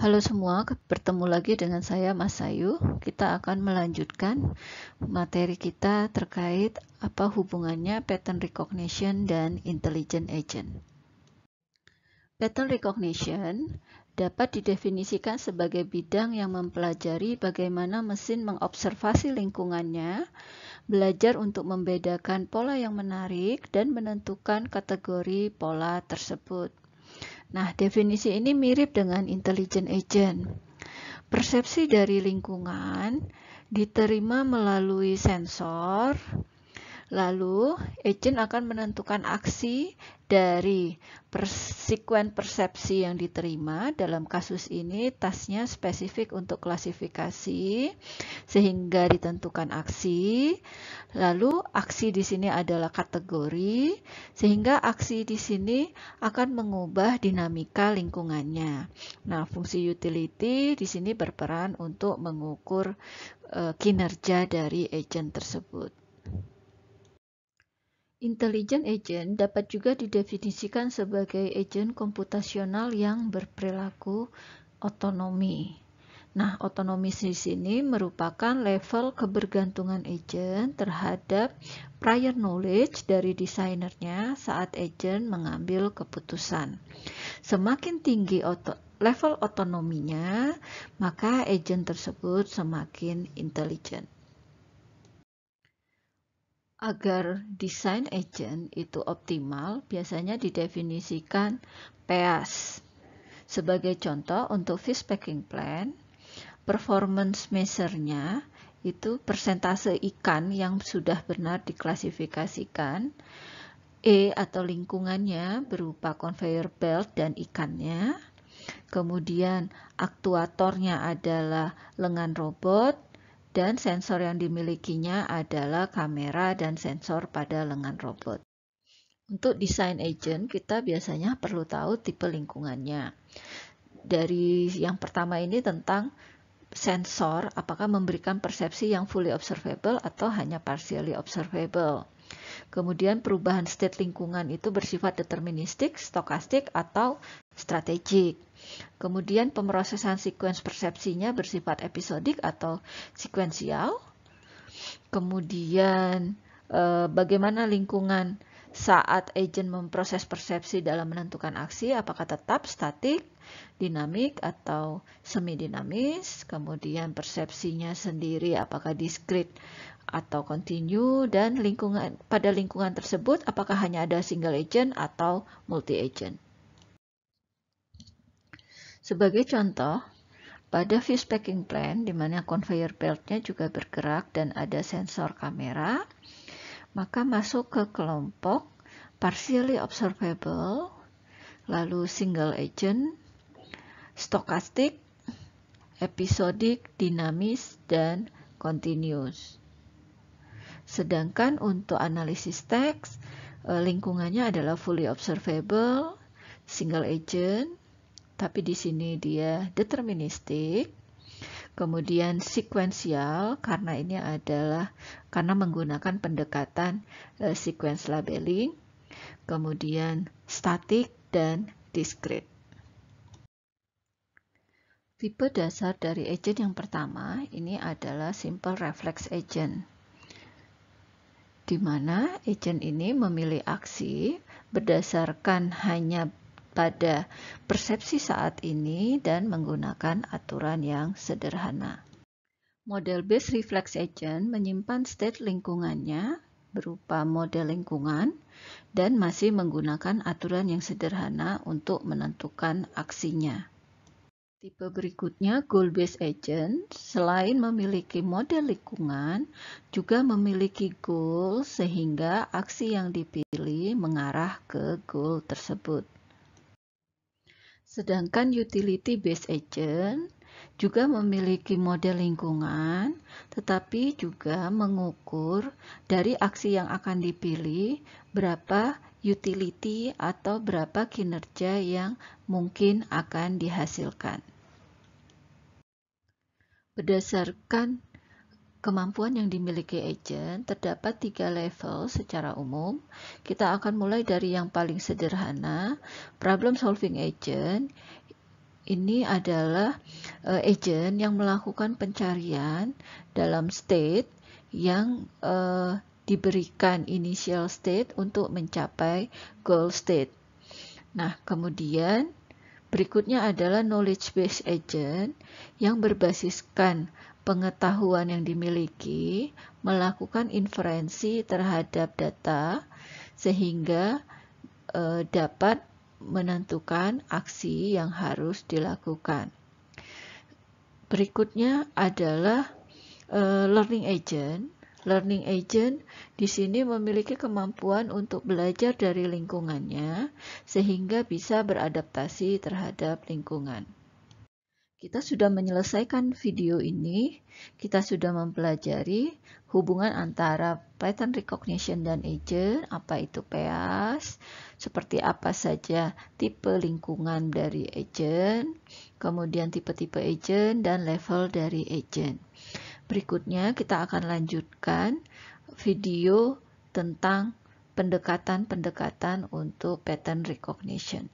Halo semua, bertemu lagi dengan saya Mas Sayu. Kita akan melanjutkan materi kita terkait apa hubungannya pattern recognition dan intelligent agent. Pattern recognition dapat didefinisikan sebagai bidang yang mempelajari bagaimana mesin mengobservasi lingkungannya, belajar untuk membedakan pola yang menarik, dan menentukan kategori pola tersebut. Nah, definisi ini mirip dengan intelligent agent. Persepsi dari lingkungan diterima melalui sensor, lalu agent akan menentukan aksi dari sekuen persepsi yang diterima. Dalam kasus ini, tasknya spesifik untuk klasifikasi, sehingga ditentukan aksi. Lalu aksi di sini adalah kategori, sehingga aksi di sini akan mengubah dinamika lingkungannya. Nah, fungsi utility di sini berperan untuk mengukur kinerja dari agent tersebut. Intelligent agent dapat juga didefinisikan sebagai agent komputasional yang berperilaku otonomi. Nah, otonomi di sini merupakan level kebergantungan agent terhadap prior knowledge dari desainernya saat agent mengambil keputusan. Semakin tinggi level otonominya, maka agent tersebut semakin intelijen. Agar desain agent itu optimal, biasanya didefinisikan PEAS. Sebagai contoh, untuk fish packing plan, performance measure-nya itu persentase ikan yang sudah benar diklasifikasikan, E atau lingkungannya berupa conveyor belt dan ikannya, kemudian aktuatornya adalah lengan robot, dan sensor yang dimilikinya adalah kamera dan sensor pada lengan robot. Untuk desain agent, kita biasanya perlu tahu tipe lingkungannya. Dari yang pertama ini tentang sensor, apakah memberikan persepsi yang fully observable atau hanya partially observable. Kemudian perubahan state lingkungan itu bersifat deterministik, stokastik, atau strategik. Kemudian pemrosesan sekuens persepsinya bersifat episodik atau sekuensial. Kemudian bagaimana lingkungan saat agent memproses persepsi dalam menentukan aksi, apakah tetap statik, dinamik, atau semi-dinamis. Kemudian persepsinya sendiri apakah diskrit atau continue, dan pada lingkungan tersebut apakah hanya ada single agent atau multi agent. Sebagai contoh, pada fish packing plan, di mana conveyor belt-nya juga bergerak dan ada sensor kamera, maka masuk ke kelompok partially observable, lalu single agent, stokastik, episodik, dinamis, dan continuous. Sedangkan untuk analisis teks, lingkungannya adalah fully observable, single agent, tapi di sini dia deterministik, kemudian sekuensial karena ini adalah karena menggunakan pendekatan sequence labeling, kemudian statik dan diskrit. Tipe dasar dari agent yang pertama ini adalah simple reflex agent, di mana agent ini memilih aksi berdasarkan hanya pada persepsi saat ini dan menggunakan aturan yang sederhana. Model based reflex agent menyimpan state lingkungannya berupa model lingkungan dan masih menggunakan aturan yang sederhana untuk menentukan aksinya. Tipe berikutnya goal based agent, selain memiliki model lingkungan, juga memiliki goal sehingga aksi yang dipilih mengarah ke goal tersebut. Sedangkan utility based agent juga memiliki model lingkungan, tetapi juga mengukur dari aksi yang akan dipilih berapa utility atau berapa kinerja yang mungkin akan dihasilkan. Berdasarkan kemampuan yang dimiliki agent, terdapat 3 level secara umum. Kita akan mulai dari yang paling sederhana, problem solving agent. ini adalah agent yang melakukan pencarian dalam state yang diberikan initial state untuk mencapai goal state. Nah, kemudian berikutnya adalah knowledge based agent yang berbasiskan pengetahuan yang dimiliki, melakukan inferensi terhadap data sehingga dapat menentukan aksi yang harus dilakukan. Berikutnya adalah learning agent. Learning agent di sini memiliki kemampuan untuk belajar dari lingkungannya sehingga bisa beradaptasi terhadap lingkungan. Kita sudah menyelesaikan video ini, kita sudah mempelajari hubungan antara pattern recognition dan agent, apa itu PEAS, seperti apa saja tipe lingkungan dari agent, kemudian tipe-tipe agent dan level dari agent. Berikutnya kita akan lanjutkan video tentang pendekatan-pendekatan untuk pattern recognition.